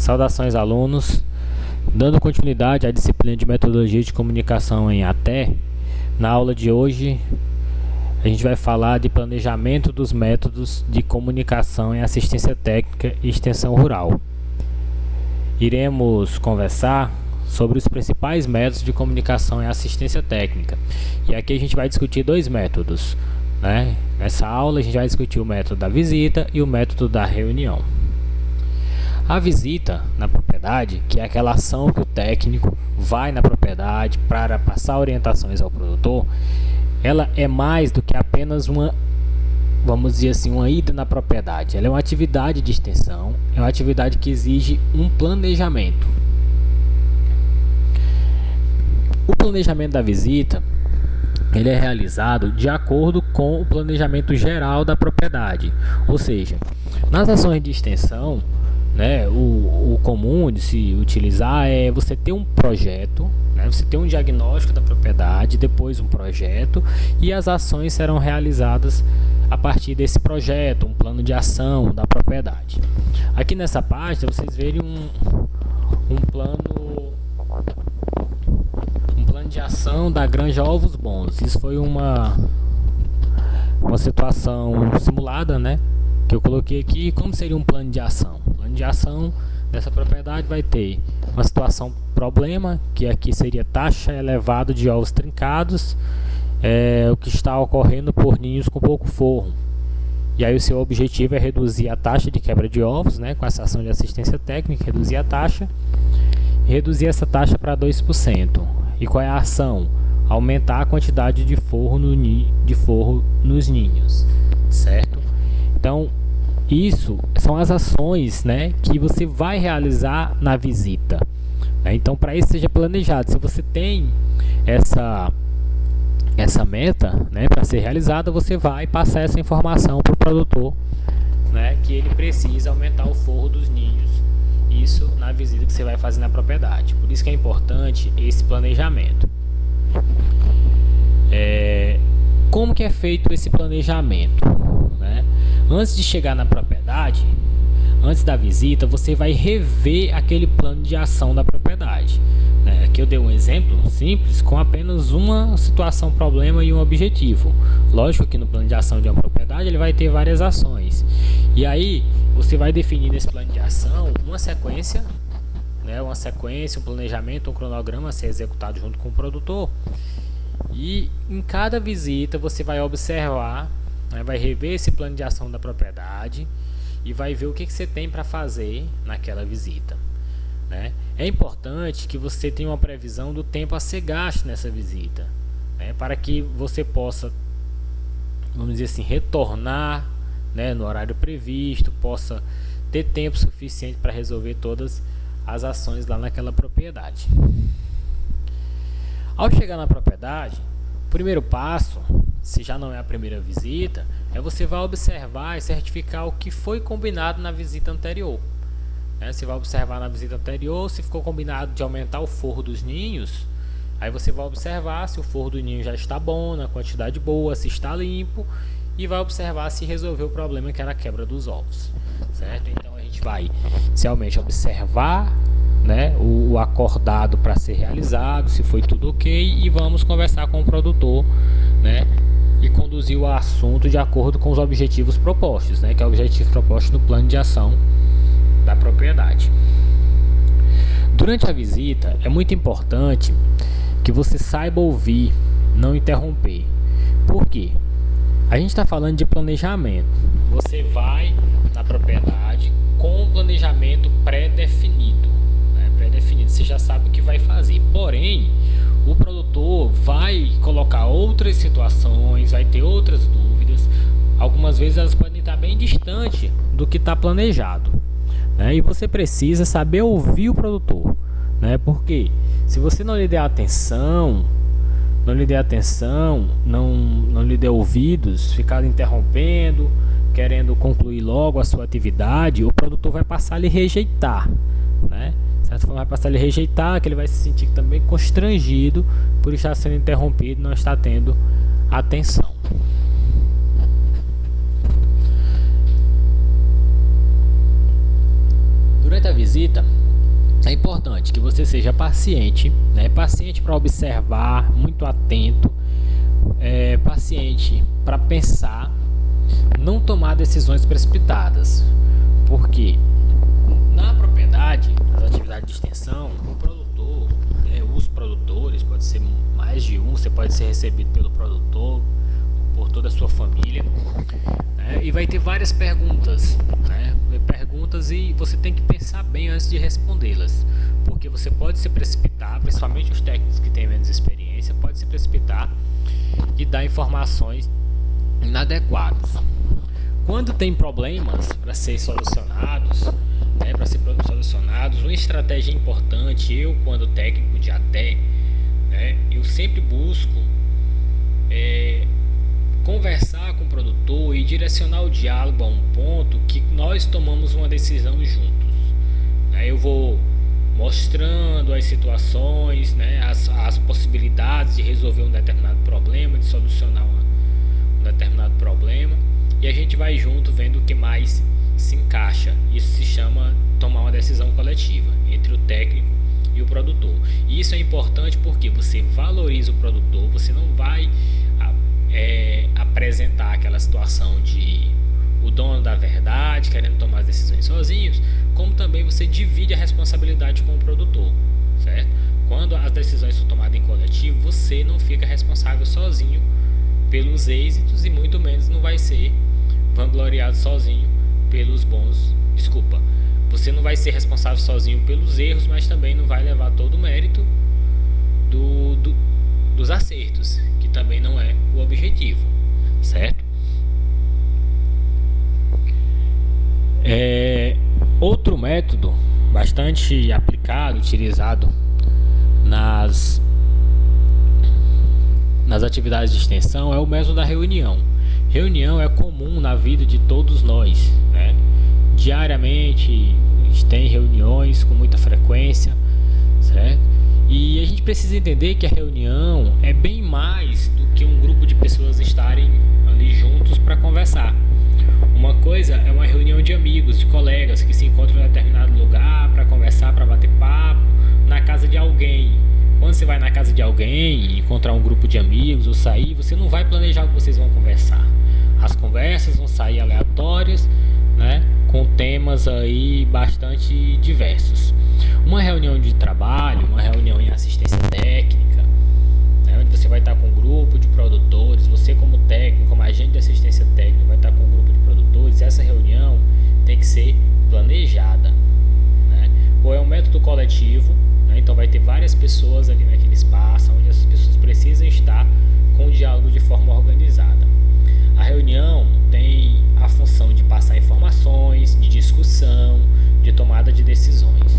Saudações, alunos. Dando continuidade à disciplina de Metodologia de Comunicação em ATE, na aula de hoje a gente vai falar de planejamento dos métodos de comunicação em assistência técnica e extensão rural. Iremos conversar sobre os principais métodos de comunicação em assistência técnica. E aqui a gente vai discutir dois métodos, né? Nessa aula a gente vai discutir o método da visita e o método da reunião. A visita na propriedade, que é aquela ação que o técnico vai na propriedade para passar orientações ao produtor, ela é mais do que apenas uma, vamos dizer assim, uma ida na propriedade. Ela é uma atividade de extensão, é uma atividade que exige um planejamento. O planejamento da visita, ele é realizado de acordo com o planejamento geral da propriedade. Ou seja, nas ações de extensão, né, o comum de se utilizar é você ter um projeto, né, você ter um diagnóstico da propriedade, depois um projeto, e as ações serão realizadas a partir desse projeto, um plano de ação da propriedade. Aqui nessa página vocês verem um plano de ação da Granja Ovos Bons. Isso foi uma situação simulada, né, que eu coloquei aqui. Como seria um plano de ação? O plano de ação dessa propriedade vai ter uma situação problema, que aqui seria taxa elevada de ovos trincados, o que está ocorrendo por ninhos com pouco forro. E aí o seu objetivo é reduzir a taxa de quebra de ovos, né, com essa ação de assistência técnica, reduzir a taxa e reduzir essa taxa para 2%. E qual é a ação? Aumentar a quantidade de forro, nos ninhos, certo? Então, isso são as ações, né, que você vai realizar na visita, né? Então, para isso, seja planejado. Se você tem essa meta, né, para ser realizada, você vai passar essa informação para o produtor, né, que ele precisa aumentar o forro dos ninhos. Isso na visita que você vai fazer na propriedade. Por isso que é importante esse planejamento. Como que é feito esse planejamento, né? Antes de chegar na propriedade, antes da visita, você vai rever aquele plano de ação da propriedade, né? Aqui eu dei um exemplo simples com apenas uma situação, problema e um objetivo. Lógico que no plano de ação de uma propriedade ele vai ter várias ações. E aí você vai definir nesse plano de ação uma sequência, né? Um planejamento, um cronograma a ser executado junto com o produtor. E em cada visita você vai observar, né, vai rever esse plano de ação da propriedade e vai ver o que você tem para fazer naquela visita, né? É importante que você tenha uma previsão do tempo a ser gasto nessa visita, né, para que você possa, vamos dizer assim, retornar, né, no horário previsto, possa ter tempo suficiente para resolver todas as ações lá naquela propriedade. Ao chegar na propriedade, o primeiro passo, se já não é a primeira visita, é você vai observar e certificar o que foi combinado na visita anterior, né? Você vai observar na visita anterior se ficou combinado de aumentar o forro dos ninhos. Aí você vai observar se o forro do ninho já está bom, na quantidade boa, se está limpo, e vai observar se resolveu o problema, que era a quebra dos ovos, certo? Então a gente vai inicialmente observar, né, o acordado para ser realizado, se foi tudo ok, e vamos conversar com o produtor, né, e conduzir o assunto de acordo com os objetivos propostos, né, que é o objetivo proposto no plano de ação da propriedade. Durante a visita é muito importante que você saiba ouvir, não interromper. Por quê? A gente está falando de planejamento. Você vai na propriedade com um planejamento pré-definido, né? Pré-definido, você já sabe o que vai fazer. Porém, o produtor vai colocar outras situações, vai ter outras dúvidas. Algumas vezes elas podem estar bem distantes do que está planejado, né? E você precisa saber ouvir o produtor, né? Porque se você não lhe der atenção, não lhe der ouvidos, ficar interrompendo, querendo concluir logo a sua atividade, o produtor vai passar a lhe rejeitar, né? De certa forma vai passar a lhe rejeitar, que ele vai se sentir também constrangido por estar sendo interrompido e não estar tendo atenção. Durante a visita, visita, é importante que você seja paciente, né? Paciente para observar, muito atento, paciente para pensar, não tomar decisões precipitadas, porque na propriedade, nas atividades de extensão, o produtor, né, os produtores, pode ser mais de um, você pode ser recebido pelo produtor, por toda a sua família, né, e vai ter várias perguntas, né, perguntas, e você tem que pensar bem antes de respondê-las, porque você pode se precipitar, principalmente os técnicos que têm menos experiência, pode se precipitar e dar informações inadequadas. Quando tem problemas para ser solucionados, uma estratégia importante, eu quando técnico de ATE, né, eu sempre busco conversar com o produtor e direcionar o diálogo a um ponto que nós tomamos uma decisão juntos. Eu vou mostrando as situações, né, as possibilidades de resolver um determinado problema, de solucionar um determinado problema, e a gente vai junto vendo o que mais se encaixa. Isso se chama tomar uma decisão coletiva entre o técnico e o produtor. E isso é importante porque você valoriza o produtor, você não vai apresentar aquela situação de o dono da verdade querendo tomar as decisões sozinhos, como também você divide a responsabilidade com o produtor, certo? Quando as decisões são tomadas em coletivo, você não fica responsável sozinho pelos êxitos e muito menos não vai ser vangloriado sozinho pelos bons. Você não vai ser responsável sozinho pelos erros, mas também não vai levar todo o mérito dos acertos, que também não é o objetivo, certo? Outro método bastante aplicado, utilizado nas atividades de extensão é o método da reunião. Reunião é comum na vida de todos nós, né? Diariamente a gente tem reuniões com muita frequência, certo? E a gente precisa entender que a reunião é bem mais do que um grupo de pessoas estarem ali juntos para conversar. Uma coisa é uma reunião de amigos, de colegas que se encontram em determinado lugar para conversar, para bater papo, na casa de alguém. Quando você vai na casa de alguém, encontrar um grupo de amigos ou sair, você não vai planejar o que vocês vão conversar. As conversas vão sair aleatórias, né, com temas aí bastante diversos. Uma reunião de trabalho, uma reunião em assistência técnica, né, onde você vai estar com um grupo de produtores, você como técnico, como agente de assistência técnica, vai estar com um grupo de produtores, essa reunião tem que ser planejada, né? Ou é um método coletivo, né, então vai ter várias pessoas ali naquele espaço, onde essas pessoas precisam estar com o diálogo de forma organizada. A reunião tem a função de passar informações, de discussão, de tomada de decisões.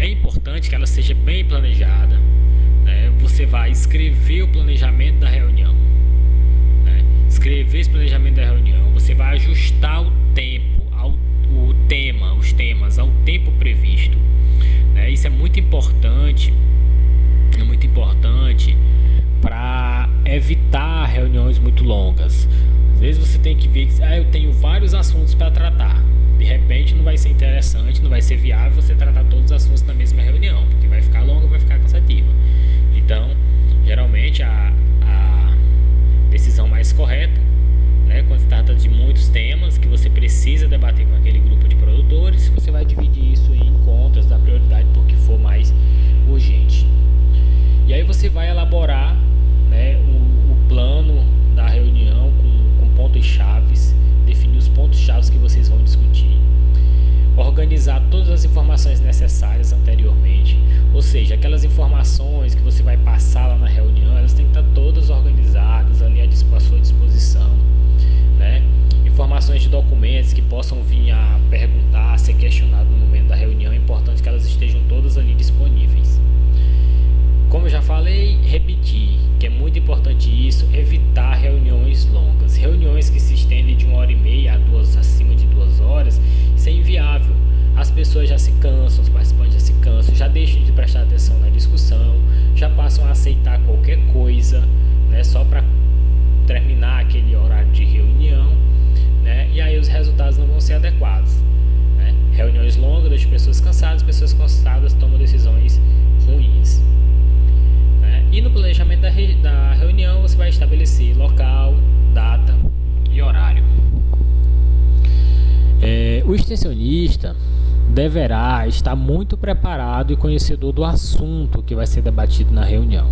É importante que ela seja bem planejada, né? Você vai escrever o planejamento da reunião, né? Escrever esse planejamento da reunião, você vai ajustar o tempo, os temas ao tempo previsto, né? Isso é muito importante para evitar reuniões muito longas. Às vezes você tem que ver que eu tenho vários assuntos para tratar. De repente não vai ser interessante, não vai ser viável você tratar todos os assuntos na mesma reunião, porque vai ficar longa, vai ficar cansativa. Então, geralmente a decisão mais correta, né, quando se trata de muitos temas que você precisa debater com aquele grupo de produtores, você vai dividir isso em contas da prioridade por que for mais urgente. E aí você vai elaborar, né, o plano da reunião com pontos chaves, definir os pontos chaves que vocês vão discutir, organizar todas as informações necessárias anteriormente, ou seja, aquelas informações que você vai passar lá na reunião, elas têm que estar todas organizadas ali à sua disposição, né? Informações de documentos que possam vir a perguntar, a ser questionado no momento da reunião, é importante que elas estejam todas ali disponíveis. Como eu já falei, repetir, que é muito importante isso, evitar reuniões longas. Reuniões que se estendem de 1h30 a acima de 2 horas, isso é inviável. As pessoas já se cansam, os participantes já se cansam, já deixam de prestar atenção na discussão, já passam a aceitar qualquer coisa, né, só para terminar aquele horário de reunião, né, e aí os resultados não vão ser ser adequados, né? Reuniões longas deixam pessoas cansadas tomam decisões ruins, né? E no planejamento da reunião você vai estabelecer local, data e horário. O extensionista deverá estar muito preparado e conhecedor do assunto que vai ser debatido na reunião.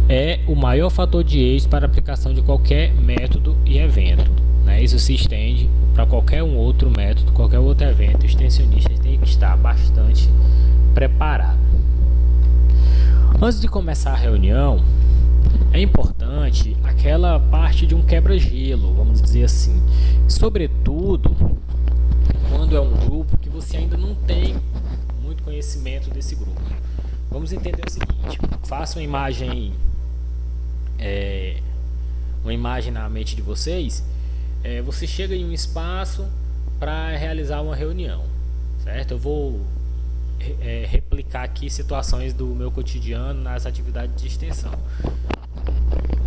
É o maior fator de êxito para a aplicação de qualquer método e evento, né? Isso se estende para qualquer outro método, qualquer outro evento. O extensionista tem que estar bastante preparado. Antes de começar a reunião, é importante aquela parte de um quebra-gelo, vamos dizer assim. Sobretudo quando é um grupo que você ainda não tem muito conhecimento desse grupo. Vamos entender o seguinte: faça uma imagem na mente de vocês. Você chega em um espaço para realizar uma reunião, certo? Eu vou replicar aqui situações do meu cotidiano nas atividades de extensão.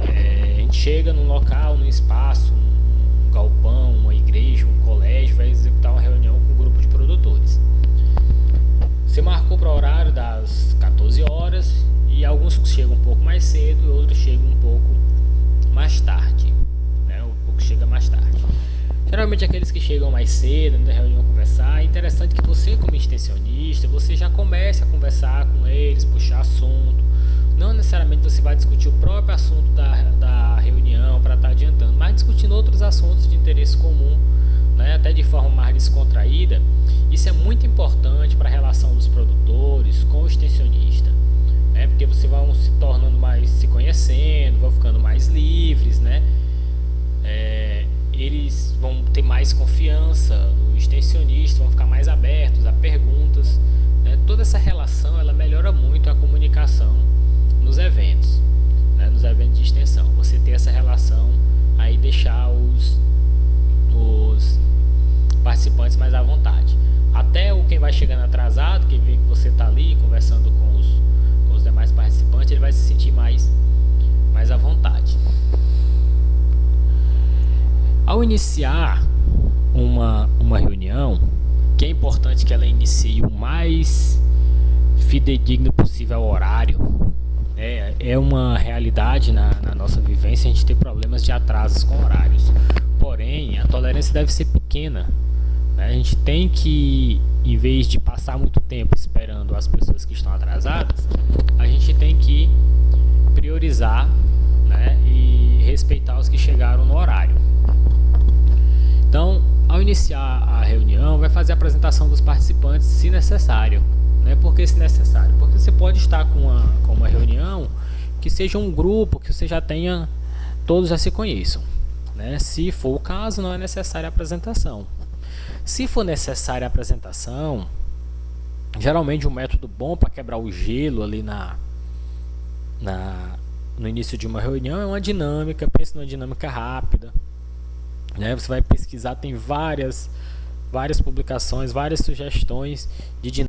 A gente chega num local, num espaço, um galpão, uma igreja, um colégio, vai executar uma reunião com um grupo de produtores. Você marcou para o horário das 14 horas e alguns chegam um pouco mais cedo e outros chegam um pouco mais tarde, né? Um pouco chega mais tarde. Geralmente aqueles que chegam mais cedo, na reunião conversar, é interessante que você, como extensionista, você já comece a conversar com eles, puxar assunto. Não necessariamente você vai discutir o próprio assunto da reunião para estar adiantando, mas discutindo outros assuntos de interesse comum, né, até de forma mais descontraída. Isso é muito importante para a relação dos produtores com o extensionista, né, porque vocês vão se tornando mais, se conhecendo, vão ficando mais livres, né? Eles vão ter mais confiança no extensionista, vão ficar mais abertos a perguntas, né? Toda essa relação ela melhora muito a comunicação nos eventos, né? Nos eventos de extensão. Você ter essa relação aí, deixar os participantes mais à vontade. Até quem vai chegando atrasado, quem vê que você está ali conversando com os demais participantes, ele vai se sentir mais à vontade. Ao iniciar uma reunião, que é importante que ela inicie o mais fidedigno possível ao horário. É uma realidade na nossa vivência a gente ter problemas de atrasos com horários. Porém, a tolerância deve ser pequena, né? A gente tem que, em vez de passar muito tempo esperando as pessoas que estão atrasadas, a gente tem que priorizar, né, e respeitar os que chegaram no horário. Então, ao iniciar a reunião, vai fazer a apresentação dos participantes, se necessário. Né? Por que se necessário? Porque você pode estar com uma reunião que seja um grupo que você já tenha, todos já se conheçam. Né? Se for o caso, não é necessária a apresentação. Se for necessária a apresentação, geralmente um método bom para quebrar o gelo ali no início de uma reunião é uma dinâmica. Pense numa dinâmica rápida. Né? Você vai pesquisar, tem várias publicações, várias sugestões de dinâmica